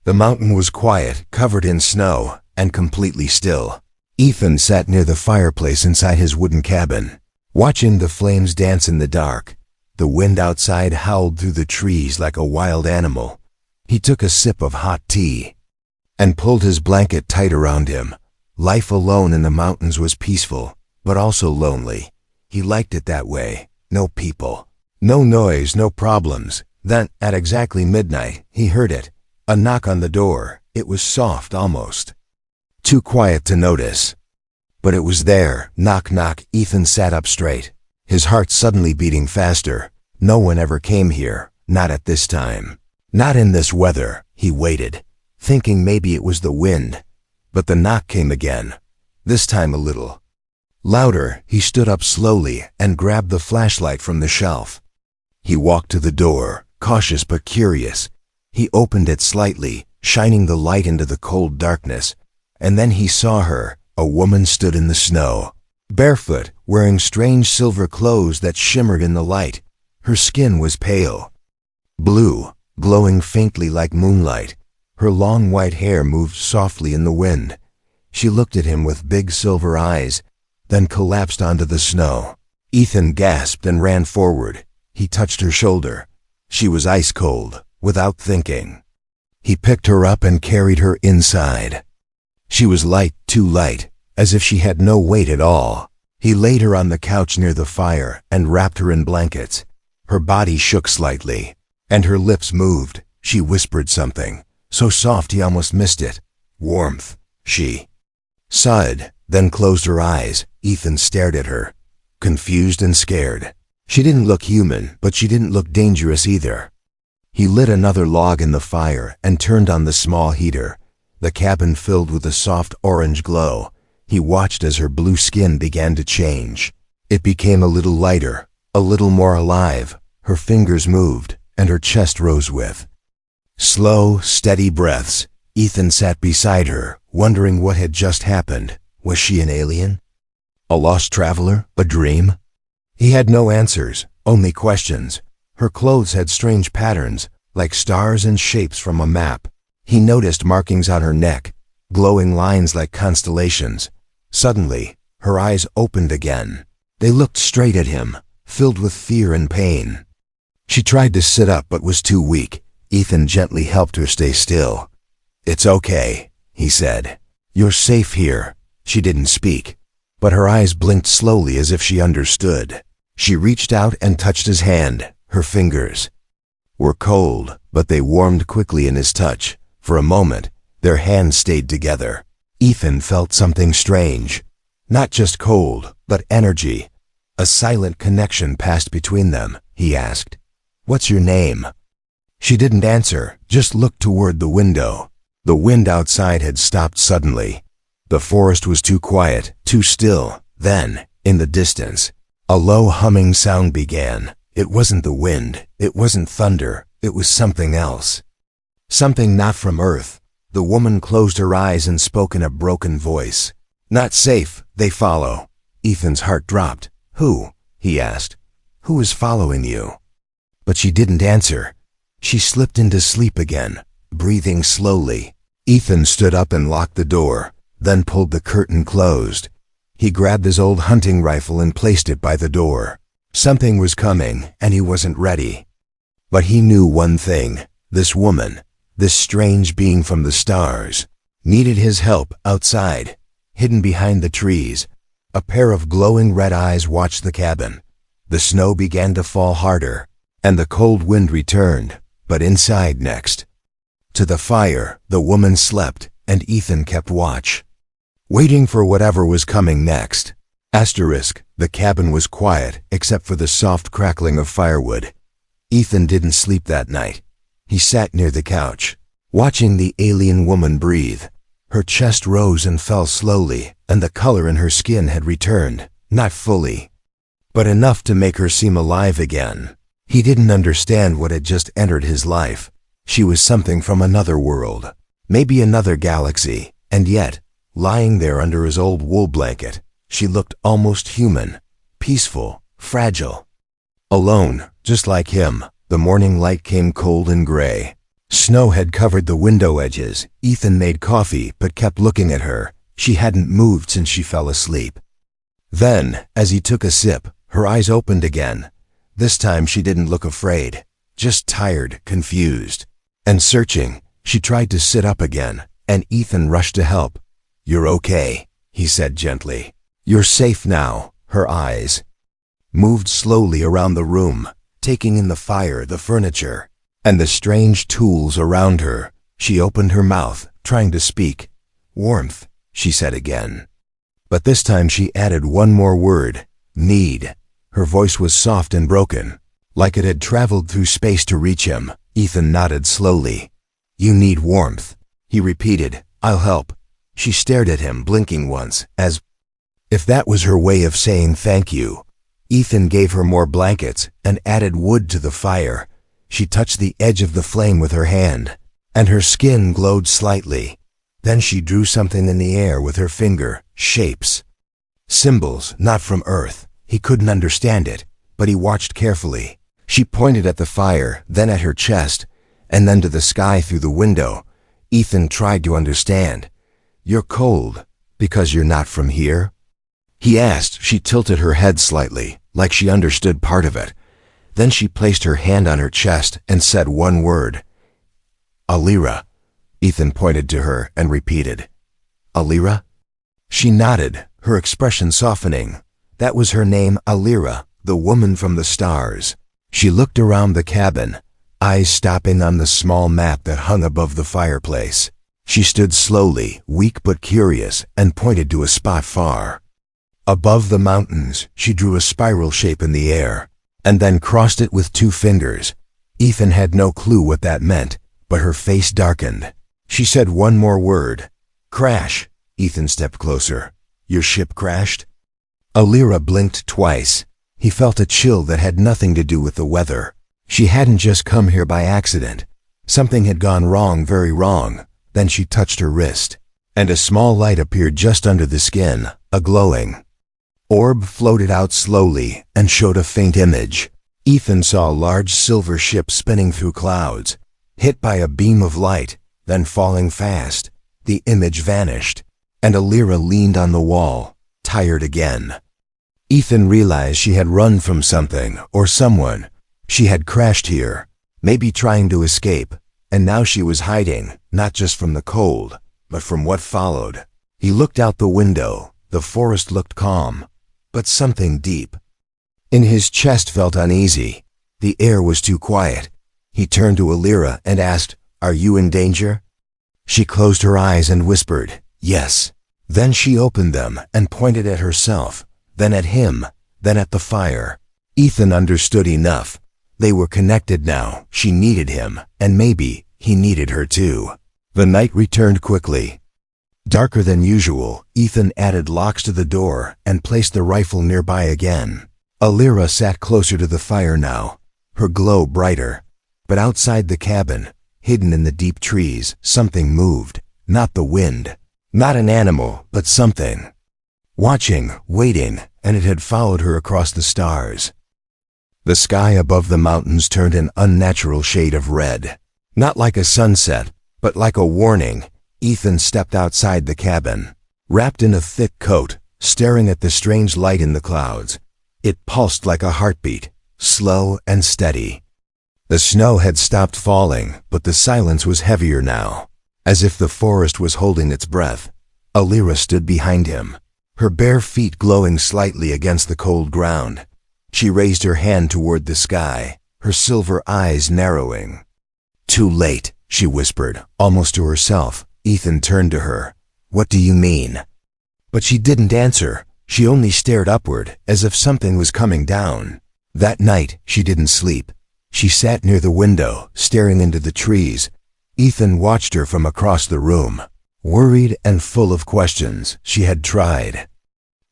The mountain was quiet, covered in snow, and completely still. Ethan sat near the fireplace inside his wooden cabin, watching the flames dance in the dark. The wind outside howled through the trees like a wild animal. He took a sip of hot tea and pulled his blanket tight around him. Life alone in the mountains was peaceful, but also lonely. He liked it that way. No people, no noise, no problems. Then, at exactly midnight, he heard it. A knock on the door. It was soft almost. Too quiet to notice. But it was there. Knock, knock. Ethan sat up straight, his heart suddenly beating faster. No one ever came here. Not at this time. Not in this weather. He waited, thinking maybe it was the wind. But the knock came again. This time a little louder. He stood up slowly and grabbed the flashlight from the shelf. He walked to the door, cautious but curious. He opened it slightly, shining the light into the cold darkness. And then he saw her. A woman stood in the snow, barefoot, wearing strange silver clothes that shimmered in the light. Her skin was pale blue, glowing faintly like moonlight. Her long white hair moved softly in the wind. She looked at him with big silver eyes, then collapsed onto the snow. Ethan gasped and ran forward. He touched her shoulder. She was ice cold. Without thinking, he picked her up and carried her inside. She was light, too light, as if she had no weight at all. He laid her on the couch near the fire and wrapped her in blankets. Her body shook slightly, and her lips moved. She whispered something, so soft he almost missed it. Warmth, she sighed, then closed her eyes. Ethan stared at her, confused and scared. She didn't look human, but she didn't look dangerous either. He lit another log in the fire and turned on the small heater. The cabin filled with a soft orange glow. He watched as her blue skin began to change. It became a little lighter, a little more alive. Her fingers moved, and her chest rose with slow, steady breaths. Ethan sat beside her, wondering what had just happened. Was she an alien? A lost traveler? A dream? He had no answers, only questions. Her clothes had strange patterns, like stars and shapes from a map. He noticed markings on her neck, glowing lines like constellations. Suddenly, her eyes opened again. They looked straight at him, filled with fear and pain. She tried to sit up but was too weak. Ethan gently helped her stay still. "It's okay," he said. "You're safe here." She didn't speak, but her eyes blinked slowly as if she understood. She reached out and touched his hand. Her fingers were cold, but they warmed quickly in his touch. For a moment, their hands stayed together. Ethan felt something strange. Not just cold, but energy. A silent connection passed between them. He asked, "What's your name?" She didn't answer, just looked toward the window. The wind outside had stopped suddenly. The forest was too quiet, too still. Then, in the distance, a low humming sound began. It wasn't the wind, it wasn't thunder, it was something else. Something not from Earth. The woman closed her eyes and spoke in a broken voice. "Not safe, they follow." Ethan's heart dropped. "Who?" he asked. "Who is following you?" But she didn't answer. She slipped into sleep again, breathing slowly. Ethan stood up and locked the door, then pulled the curtain closed. He grabbed his old hunting rifle and placed it by the door. Something was coming, and he wasn't ready. But he knew one thing. This woman, this strange being from the stars, needed his help outside, hidden behind the trees. A pair of glowing red eyes watched the cabin. The snow began to fall harder, and the cold wind returned, but inside next. To the fire, the woman slept, and Ethan kept watch, waiting for whatever was coming next. The cabin was quiet, except for the soft crackling of firewood. Ethan didn't sleep that night. He sat near the couch, watching the alien woman breathe. Her chest rose and fell slowly, and the color in her skin had returned, not fully, but enough to make her seem alive again. He didn't understand what had just entered his life. She was something from another world, maybe another galaxy, and yet, lying there under his old wool blanket, she looked almost human, peaceful, fragile. Alone, just like him, the morning light came cold and gray. Snow had covered the window edges. Ethan made coffee but kept looking at her. She hadn't moved since she fell asleep. Then, as he took a sip, her eyes opened again. This time she didn't look afraid, just tired, confused. And searching, she tried to sit up again, and Ethan rushed to help. "You're okay," he said gently. "You're safe now." Her eyes moved slowly around the room, taking in the fire, the furniture, and the strange tools around her. She opened her mouth, trying to speak. "Warmth," she said again. But this time she added one more word, "need." Her voice was soft and broken, like it had traveled through space to reach him. Ethan nodded slowly. "You need warmth," he repeated. "I'll help." She stared at him, blinking once, as if that was her way of saying thank you. Ethan gave her more blankets and added wood to the fire. She touched the edge of the flame with her hand, and her skin glowed slightly. Then she drew something in the air with her finger, shapes. Symbols, not from Earth. He couldn't understand it, but he watched carefully. She pointed at the fire, then at her chest, and then to the sky through the window. Ethan tried to understand. "You're cold because you're not from here?" he asked. She tilted her head slightly, like she understood part of it. Then she placed her hand on her chest and said one word. "Alira." Ethan pointed to her and repeated, "Alira?" She nodded, her expression softening. That was her name, Alira, the woman from the stars. She looked around the cabin, eyes stopping on the small map that hung above the fireplace. She stood slowly, weak but curious, and pointed to a spot far above the mountains. She drew a spiral shape in the air, and then crossed it with 2 fingers. Ethan had no clue what that meant, but her face darkened. She said one more word. "Crash." Ethan stepped closer. "Your ship crashed?" Alira blinked twice. He felt a chill that had nothing to do with the weather. She hadn't just come here by accident. Something had gone wrong, very wrong. Then she touched her wrist, and a small light appeared just under the skin. A glowing orb floated out slowly and showed a faint image. Ethan saw a large silver ship spinning through clouds, hit by a beam of light, then falling fast. The image vanished, and Alira leaned on the wall, tired again. Ethan realized she had run from something or someone. She had crashed here, maybe trying to escape, and now she was hiding, not just from the cold, but from what followed. He looked out the window. The forest looked calm, but something deep in his chest felt uneasy. The air was too quiet. He turned to Alira and asked, "Are you in danger?" She closed her eyes and whispered, "Yes." Then she opened them and pointed at herself, then at him, then at the fire. Ethan understood enough. They were connected now. She needed him, and maybe he needed her too. The night returned quickly. Darker than usual, Ethan added locks to the door and placed the rifle nearby again. Alira sat closer to the fire now, her glow brighter. But outside the cabin, hidden in the deep trees, something moved. Not the wind, not an animal, but something. Watching, waiting, and it had followed her across the stars. The sky above the mountains turned an unnatural shade of red. Not like a sunset, but like a warning. Ethan stepped outside the cabin, wrapped in a thick coat, staring at the strange light in the clouds. It pulsed like a heartbeat, slow and steady. The snow had stopped falling, but the silence was heavier now, as if the forest was holding its breath. Alira stood behind him, her bare feet glowing slightly against the cold ground. She raised her hand toward the sky, her silver eyes narrowing. "Too late," she whispered, almost to herself. Ethan turned to her. "What do you mean?" But she didn't answer. She only stared upward, as if something was coming down. That night, she didn't sleep. She sat near the window, staring into the trees. Ethan watched her from across the room, worried and full of questions. She had tried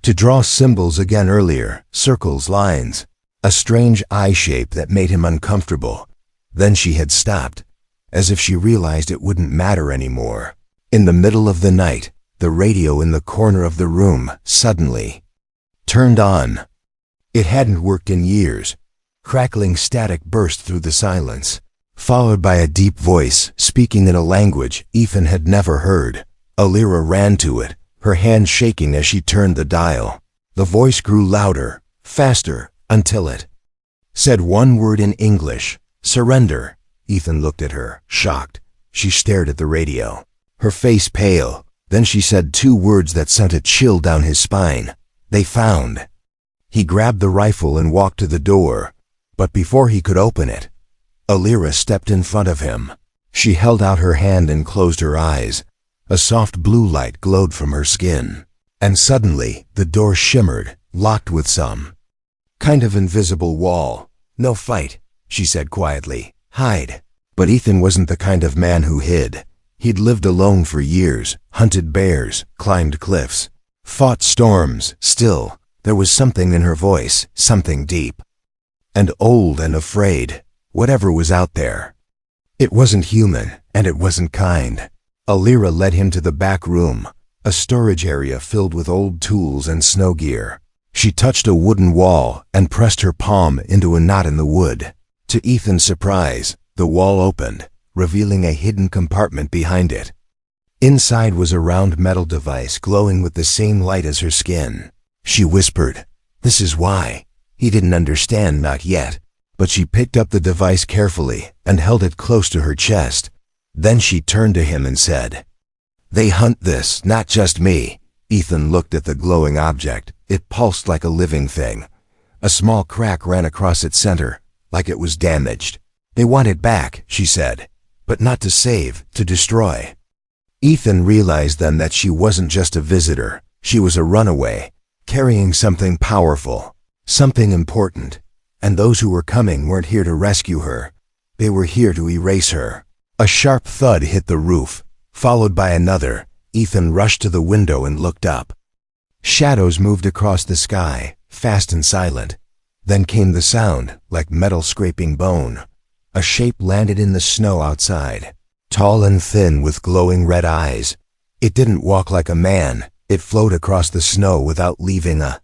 to draw symbols again earlier, circles, lines, a strange eye shape that made him uncomfortable. Then she had stopped, as if she realized it wouldn't matter anymore. In the middle of the night, the radio in the corner of the room suddenly turned on. It hadn't worked in years. Crackling static burst through the silence. followed by a deep voice speaking in a language Ethan had never heard. Alira ran to it, her hand shaking as she turned the dial. The voice grew louder, faster, until it said one word in English: surrender. Ethan looked at her, shocked. She stared at the radio, her face pale. Then she said two words that sent a chill down his spine. They found. He grabbed the rifle and walked to the door, but before he could open it, Alira stepped in front of him. She held out her hand and closed her eyes. A soft blue light glowed from her skin, and suddenly the door shimmered, locked with some kind of invisible wall. "No fight," she said quietly. "Hide." But Ethan wasn't the kind of man who hid. He'd lived alone for years, hunted bears, climbed cliffs, fought storms. Still, there was something in her voice, something deep and old and afraid. Whatever was out there, it wasn't human, and it wasn't kind. Alira led him to the back room, a storage area filled with old tools and snow gear. She touched a wooden wall and pressed her palm into a knot in the wood. To Ethan's surprise, the wall opened, revealing a hidden compartment behind it. Inside was a round metal device glowing with the same light as her skin. She whispered, "This is why." He didn't understand, not yet, but she picked up the device carefully and held it close to her chest. Then she turned to him and said, "They hunt this, not just me." Ethan looked at the glowing object. It pulsed like a living thing. A small crack ran across its center, like it was damaged. "They want it back," she said, "but not to save, to destroy." Ethan realized then that she wasn't just a visitor. She was a runaway, carrying something powerful, something important. And those who were coming weren't here to rescue her. They were here to erase her. A sharp thud hit the roof, followed by another. Ethan rushed to the window and looked up. Shadows moved across the sky, fast and silent. Then came the sound, like metal scraping bone. A shape landed in the snow outside, tall and thin with glowing red eyes. It didn't walk like a man. It flowed across the snow without leaving a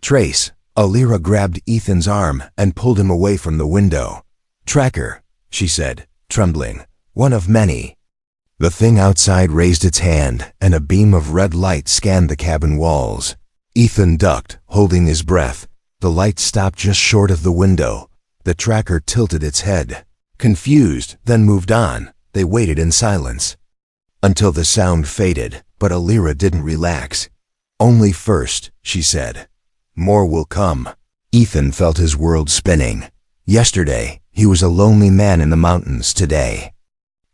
trace. Alira grabbed Ethan's arm and pulled him away from the window. "Tracker," she said, trembling. "One of many." The thing outside raised its hand, and a beam of red light scanned the cabin walls. Ethan ducked, holding his breath. The light stopped just short of the window. The tracker tilted its head, confused, then moved on. They waited in silence until the sound faded, but Alira didn't relax. "Only first," she said. "More will come." Ethan felt his world spinning. Yesterday, he was a lonely man in the mountains. Today,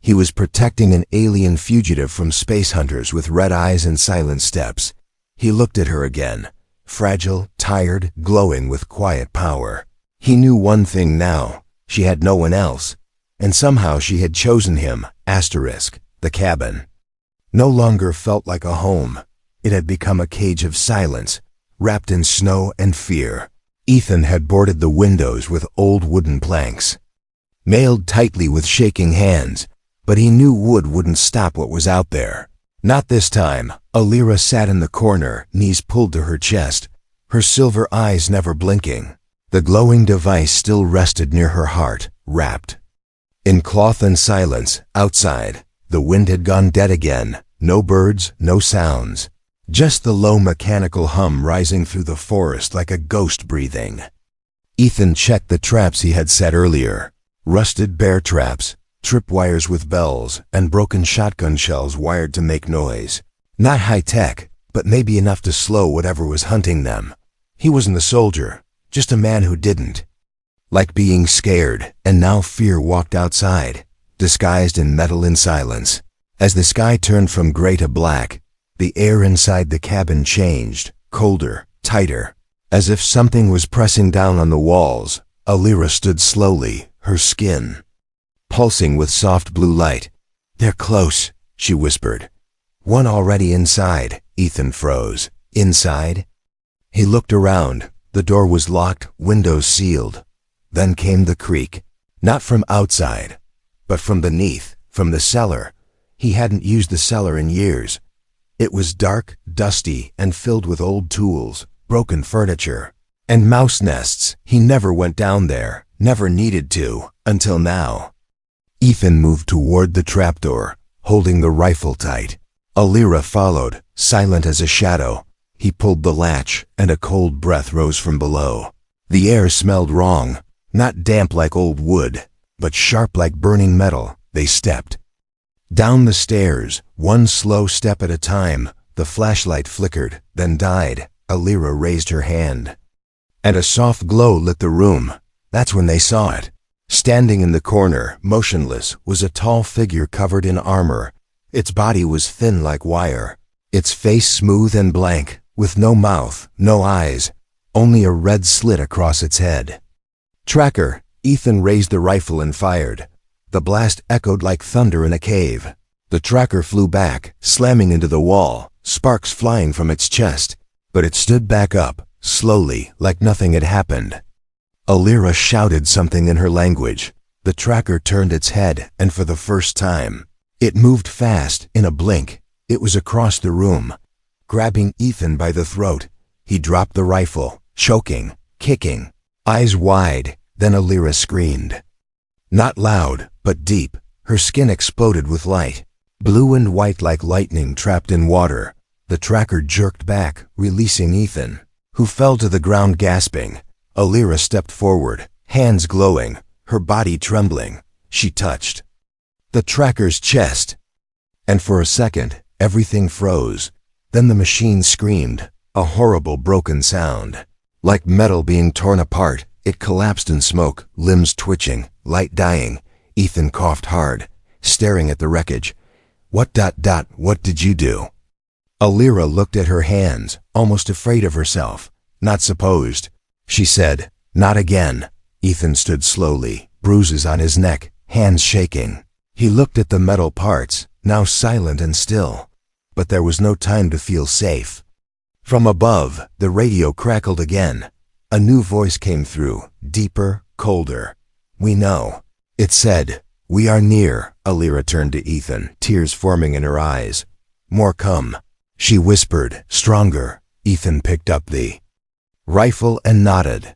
he was protecting an alien fugitive from space hunters with red eyes and silent steps. He looked at her again, fragile, tired, glowing with quiet power. He knew one thing now: she had no one else. And somehow she had chosen him. The cabin no longer felt like a home. It had become a cage of silence, wrapped in snow and fear. Ethan had boarded the windows with old wooden planks, nailed tightly with shaking hands, but he knew wood wouldn't stop what was out there. Not this time. Alira sat in the corner, knees pulled to her chest, her silver eyes never blinking. The glowing device still rested near her heart, wrapped in cloth and silence. Outside, the wind had gone dead again. No birds, no sounds. Just the low mechanical hum rising through the forest like a ghost breathing. Ethan checked the traps he had set earlier. Rusted bear traps, tripwires with bells, and broken shotgun shells wired to make noise. Not high-tech, but maybe enough to slow whatever was hunting them. He wasn't a soldier, just a man who didn't like being scared, and now fear walked outside, disguised in metal and silence. As the sky turned from gray to black, the air inside the cabin changed, colder, tighter, as if something was pressing down on the walls. Alira stood slowly, her skin pulsing with soft blue light. "They're close," she whispered. "One already inside." Ethan froze. Inside? He looked around. The door was locked, windows sealed. Then came the creak. Not from outside, but from beneath, from the cellar. He hadn't used the cellar in years. It was dark, dusty, and filled with old tools, broken furniture, and mouse nests. He never went down there, never needed to, until now. Ethan moved toward the trapdoor, holding the rifle tight. Alira followed, silent as a shadow. He pulled the latch, and a cold breath rose from below. The air smelled wrong, not damp like old wood, but sharp like burning metal. They stepped down the stairs, one slow step at a time. The flashlight flickered, then died. Alira raised her hand, and a soft glow lit the room. That's when they saw it. Standing in the corner, motionless, was a tall figure covered in armor. Its body was thin like wire, its face smooth and blank, with no mouth, no eyes, only a red slit across its head. "Tracker!" Ethan raised the rifle and fired. The blast echoed like thunder in a cave. The tracker flew back, slamming into the wall, sparks flying from its chest. But it stood back up, slowly, like nothing had happened. Alira shouted something in her language. The tracker turned its head, and for the first time, it moved fast, in a blink. It was across the room, grabbing Ethan by the throat. He dropped the rifle, choking, kicking, eyes wide. Then Alira screamed. Not loud, but deep. Her skin exploded with light, blue and white like lightning trapped in water. The tracker jerked back, releasing Ethan, who fell to the ground gasping. Alira stepped forward, hands glowing, her body trembling. She touched the tracker's chest, and for a second, everything froze. Then the machine screamed, a horrible broken sound. Like metal being torn apart, it collapsed in smoke, limbs twitching, light dying. Ethan coughed hard, staring at the wreckage. What did you do?" Alira looked at her hands, almost afraid of herself. "Not supposed," she said. "Not again." Ethan stood slowly, bruises on his neck, hands shaking. He looked at the metal parts, now silent and still. But there was no time to feel safe. From above, the radio crackled again. A new voice came through, deeper, colder. "We know." It said, "We are near." Alira turned to Ethan, tears forming in her eyes. "More come," she whispered, stronger. Ethan picked up the rifle and nodded.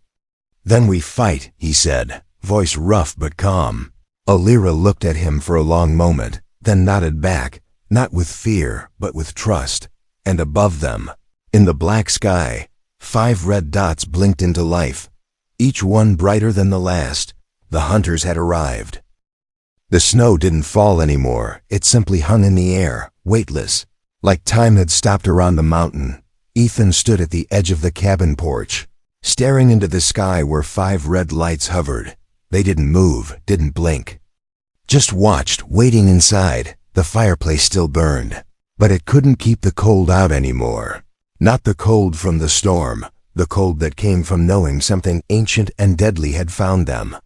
"Then we fight," he said, voice rough but calm. Alira looked at him for a long moment, then nodded back, not with fear, but with trust. And above them, in the black sky, 5 red dots blinked into life, each one brighter than the last. The hunters had arrived. The snow didn't fall anymore. It simply hung in the air, weightless, like time had stopped around the mountain. Ethan stood at the edge of the cabin porch, staring into the sky where 5 red lights hovered. They didn't move, didn't blink. Just watched, waiting inside. The fireplace still burned, but it couldn't keep the cold out anymore. Not the cold from the storm, the cold that came from knowing something ancient and deadly had found them.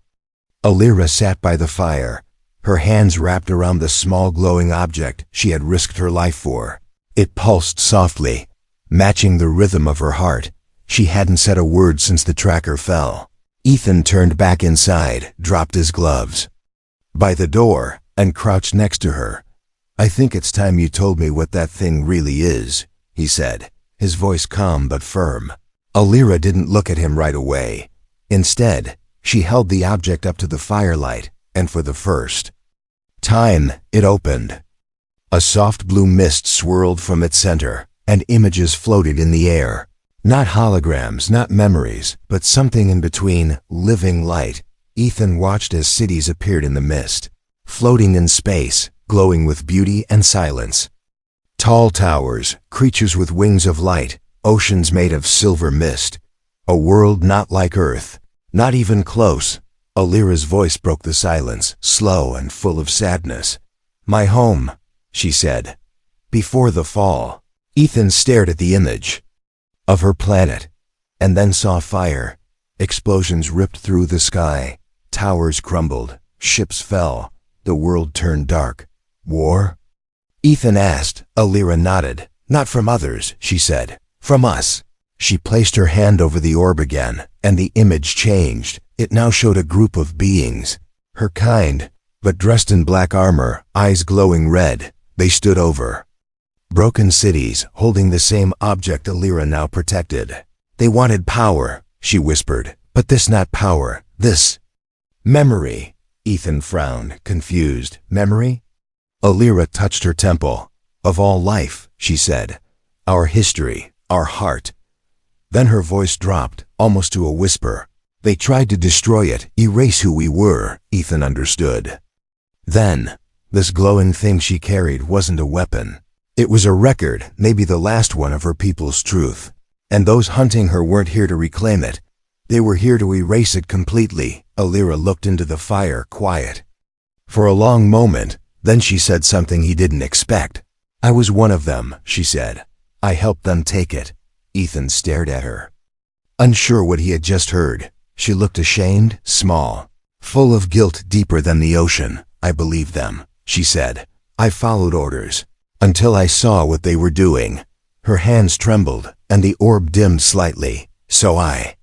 Alira sat by the fire, her hands wrapped around the small glowing object she had risked her life for. It pulsed softly, matching the rhythm of her heart. She hadn't said a word since the tracker fell. Ethan turned back inside, dropped his gloves by the door, and crouched next to her. "I think it's time you told me what that thing really is," he said, his voice calm but firm. Alira didn't look at him right away. Instead, she held the object up to the firelight, and for the first time, it opened. A soft blue mist swirled from its center, and images floated in the air. Not holograms, not memories, but something in between, living light. Ethan watched as cities appeared in the mist, floating in space, glowing with beauty and silence. Tall towers, creatures with wings of light, oceans made of silver mist. A world not like Earth, not even close. Alira's voice broke the silence, slow and full of sadness. "My home," she said, "before the fall." Ethan stared at the image of her planet, and then saw fire. Explosions ripped through the sky. Towers crumbled. Ships fell. The world turned dark. "War?" Ethan asked. Alira nodded. "Not from others," she said. "From us." She placed her hand over the orb again, and the image changed. It now showed a group of beings, her kind, but dressed in black armor, eyes glowing red. They stood over broken cities, holding the same object Alira now protected. "They wanted power," she whispered, "but this not power, this memory." Ethan frowned, confused. Memory? Alira touched her temple. Of all life, she said. Our history, our heart. Then her voice dropped, almost to a whisper. They tried to destroy it, erase who we were, Ethan understood. Then, this glowing thing she carried wasn't a weapon. It was a record, maybe the last one of her people's truth. And those hunting her weren't here to reclaim it. They were here to erase it completely. Alira looked into the fire, quiet. For a long moment, then she said something he didn't expect. I was one of them, she said. I helped them take it. Ethan stared at her. Unsure what he had just heard, she looked ashamed, small, full of guilt deeper than the ocean. I believed them, she said. I followed orders, until I saw what they were doing. Her hands trembled, and the orb dimmed slightly. So I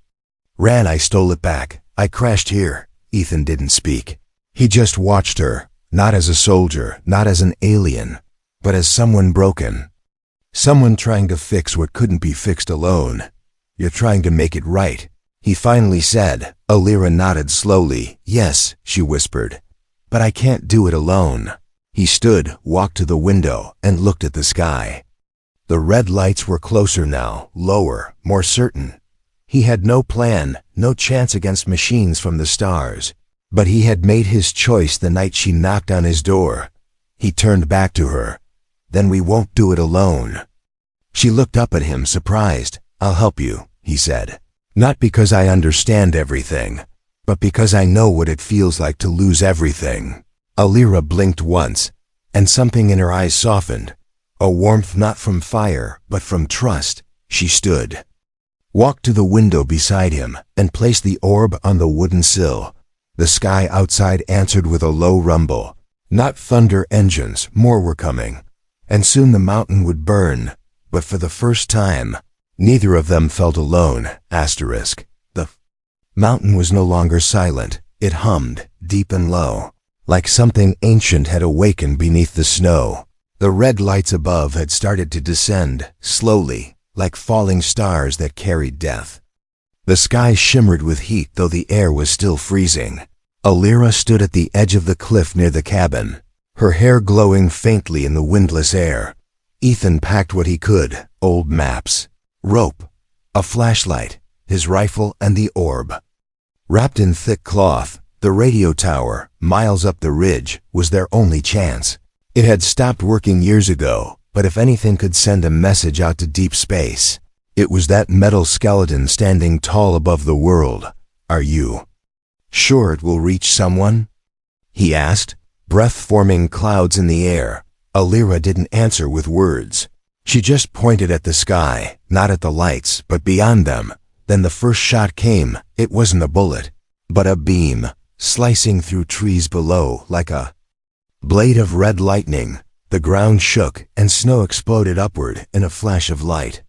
ran. I stole it back. I crashed here. Ethan didn't speak. He just watched her, not as a soldier, not as an alien, but as someone broken. Someone trying to fix what couldn't be fixed alone. You're trying to make it right, he finally said. Alira nodded slowly. Yes, she whispered. But I can't do it alone. He stood, walked to the window, and looked at the sky. The red lights were closer now, lower, more certain. He had no plan, no chance against machines from the stars. But he had made his choice the night she knocked on his door. He turned back to her. Then we won't do it alone. She looked up at him, surprised. I'll help you, he said. Not because I understand everything, but because I know what it feels like to lose everything. Alira blinked once, and something in her eyes softened. A warmth not from fire, but from trust. She stood, walked to the window beside him, and placed the orb on the wooden sill. The sky outside answered with a low rumble. Not thunder engines, more were coming. And soon the mountain would burn. But for the first time, neither of them felt alone. The mountain was no longer silent. It hummed, deep and low, like something ancient had awakened beneath the snow. The red lights above had started to descend, slowly, like falling stars that carried death. The sky shimmered with heat, though the air was still freezing. Alira stood at the edge of the cliff near the cabin, her hair glowing faintly in the windless air. Ethan packed what he could: old maps, rope, a flashlight, his rifle, and the orb. Wrapped in thick cloth, the radio tower, miles up the ridge, was their only chance. It had stopped working years ago, but if anything could send a message out to deep space, it was that metal skeleton standing tall above the world. Are you sure it will reach someone? He asked, breath forming clouds in the air. Alira didn't answer with words. She just pointed at the sky, not at the lights, but beyond them. Then the first shot came. It wasn't a bullet, but a beam, slicing through trees below like a blade of red lightning. The ground shook, and snow exploded upward in a flash of light.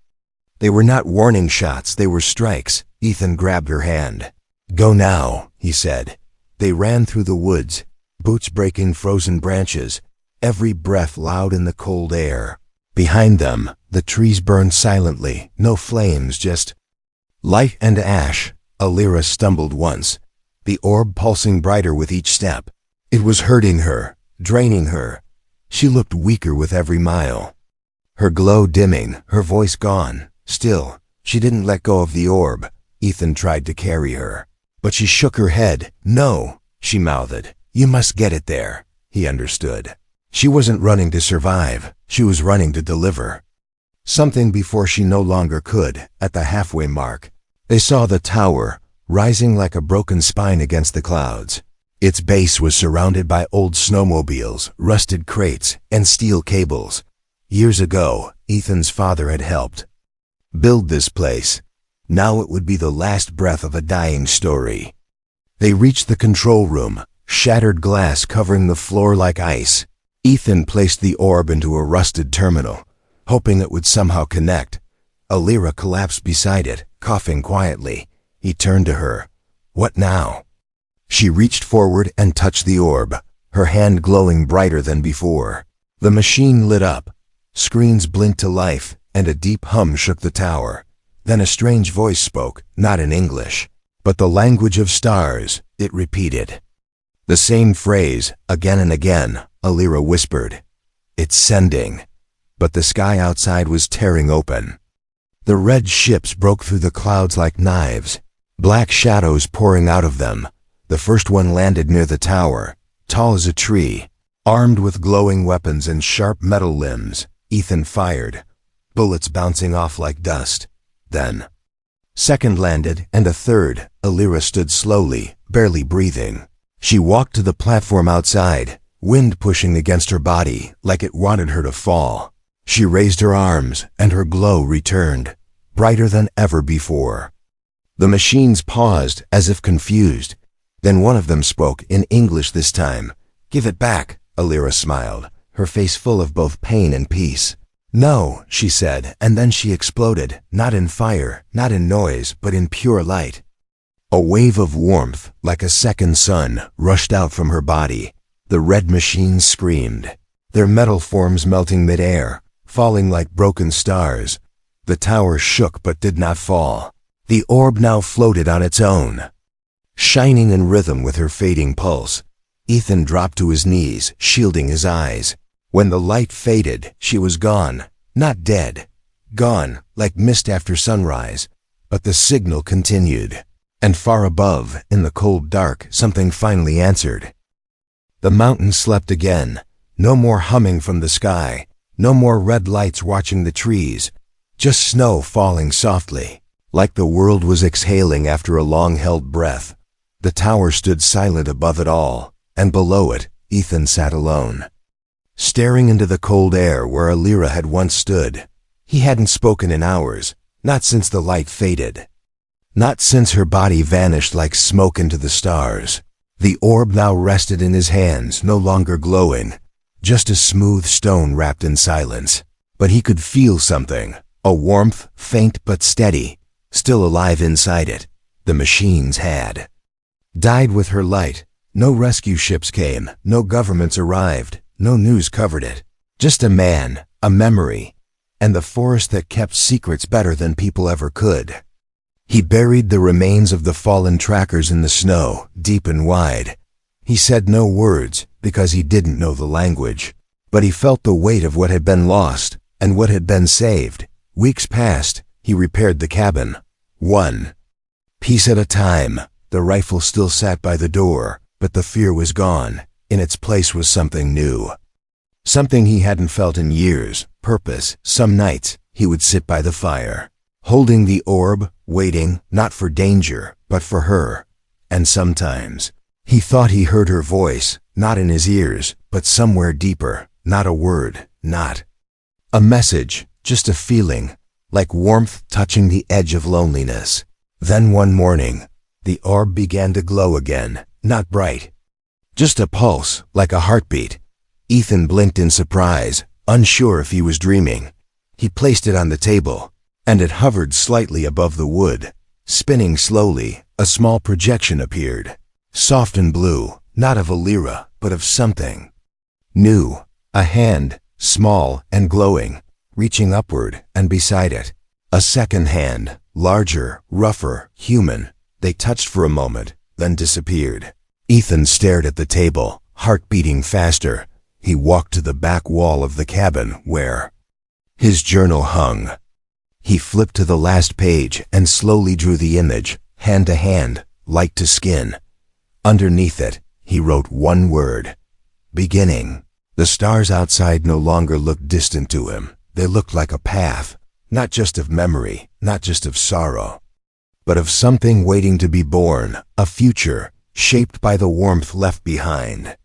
They were not warning shots, they were strikes. Ethan grabbed her hand. Go now, he said. They ran through the woods, boots breaking frozen branches, every breath loud in the cold air. Behind them, the trees burned silently, no flames, just light and ash. Alira stumbled once, the orb pulsing brighter with each step. It was hurting her, draining her. She looked weaker with every mile. Her glow dimming, her voice gone. Still, she didn't let go of the orb. Ethan tried to carry her, but she shook her head. No, she mouthed. You must get it there. He understood. She wasn't running to survive. She was running to deliver something before she no longer could. At the halfway mark, they saw the tower, rising like a broken spine against the clouds. Its base was surrounded by old snowmobiles, rusted crates, and steel cables. Years ago, Ethan's father had helped build this place. Now it would be the last breath of a dying story. They reached the control room, shattered glass covering the floor like ice. Ethan placed the orb into a rusted terminal, hoping it would somehow connect. Alira collapsed beside it, coughing quietly. He turned to her. What now? She reached forward and touched the orb, her hand glowing brighter than before. The machine lit up. Screens blinked to life, and a deep hum shook the tower. Then a strange voice spoke, not in English, but the language of stars. It repeated. The same phrase, again and again, Alira whispered. It's sending. But the sky outside was tearing open. The red ships broke through the clouds like knives, black shadows pouring out of them. The first one landed near the tower, tall as a tree, armed with glowing weapons and sharp metal limbs. Ethan fired, bullets bouncing off like dust. Then, second landed, and a third. Alira stood slowly, barely breathing. She walked to the platform outside, wind pushing against her body like it wanted her to fall. She raised her arms, and her glow returned, brighter than ever before. The machines paused, as if confused. Then one of them spoke, in English this time. Give it back, Alira smiled, her face full of both pain and peace. No, she said, and then she exploded, not in fire, not in noise, but in pure light. A wave of warmth, like a second sun, rushed out from her body. The red machines screamed, their metal forms melting mid-air, falling like broken stars. The tower shook but did not fall. The orb now floated on its own, shining in rhythm with her fading pulse. Ethan dropped to his knees, shielding his eyes. When the light faded, she was gone, not dead. Gone, like mist after sunrise. But the signal continued. And far above, in the cold dark, something finally answered. The mountain slept again. No more humming from the sky. No more red lights watching the trees. Just snow falling softly, like the world was exhaling after a long-held breath. The tower stood silent above it all, and below it, Ethan sat alone, staring into the cold air where Alira had once stood. He hadn't spoken in hours, not since the light faded, not since her body vanished like smoke into the stars. The orb now rested in his hands, no longer glowing, just a smooth stone wrapped in silence. But he could feel something, a warmth, faint but steady, still alive inside it. The machines had died with her light. No rescue ships came, no governments arrived, no news covered it. Just a man, a memory, and the forest that kept secrets better than people ever could. He buried the remains of the fallen trackers in the snow, deep and wide. He said no words, because he didn't know the language. But he felt the weight of what had been lost, and what had been saved. Weeks passed. He repaired the cabin, one piece at a time. The rifle still sat by the door, but the fear was gone. In its place was something new. Something he hadn't felt in years, purpose. Some nights, he would sit by the fire, holding the orb, waiting, not for danger, but for her. And sometimes, he thought he heard her voice, not in his ears, but somewhere deeper. Not a word, not a message, just a feeling, like warmth touching the edge of loneliness. Then one morning, the orb began to glow again, not bright, just a pulse, like a heartbeat. Ethan blinked in surprise, unsure if he was dreaming. He placed it on the table, and it hovered slightly above the wood. Spinning slowly, a small projection appeared, soft and blue, not of Alira, but of something new. A hand, small and glowing, reaching upward, and beside it, a second hand, larger, rougher, human. They touched for a moment, then disappeared. Ethan stared at the table, heart beating faster. He walked to the back wall of the cabin where his journal hung. He flipped to the last page and slowly drew the image, hand to hand, light to skin. Underneath it, he wrote one word: beginning. The stars outside no longer looked distant to him. They looked like a path, not just of memory, not just of sorrow, but of something waiting to be born, a future shaped by the warmth left behind.